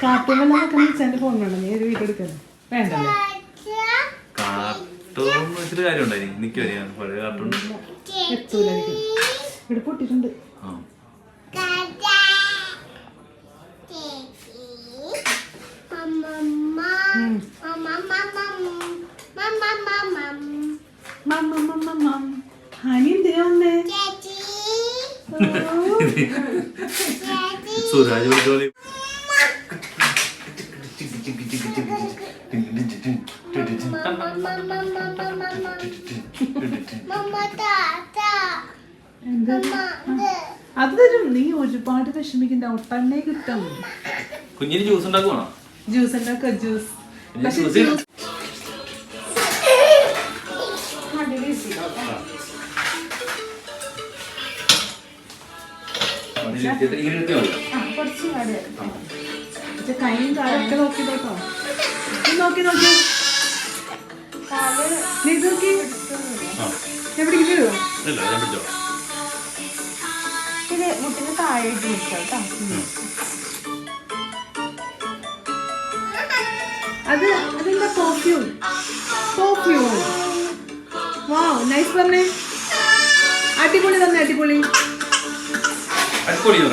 Cartoon എന്റെ phone വേണം. നീ ഒരു വീഡിയോ എടുക്കണം വേണ്ടല്ലേ? കാർട്ടൂൺ വെച്ചിട്ട് കാര്യം ഉണ്ടായി. എനിക്ക് വരികയാണ് പഴയ കാർട്ടൂൺ എത്തൂലായിരിക്കും. ഇവിടെ പൊട്ടിട്ടുണ്ട്. ഹണി എന്തിനാ വന്നേ? സുരാജ് വിളിച്ചോളി. അത് തരും. നീ ഒരുപാട് വിഷമിക്കണ്ട. ഒട്ടന്നെ കിട്ടും. കുഞ്ഞിന് ജ്യൂസ് ഉണ്ടാക്കുവാണോ? ജ്യൂസ് ഉണ്ടാക്കുക. ജ്യൂസ് കൈയും കാലൊക്കെ നോക്കി നോക്കോ. നോക്കി നോക്കി നീ നോക്കി എവിടെ വരുമോ? ഇത് മുട്ടിന് താഴെ കേട്ടോ. അതെന്താ പെർഫ്യൂം? വാവ് നൈസ് പറഞ്ഞേ. അടിപൊളി തന്നെ. അടിപൊളി. വീഡിയോ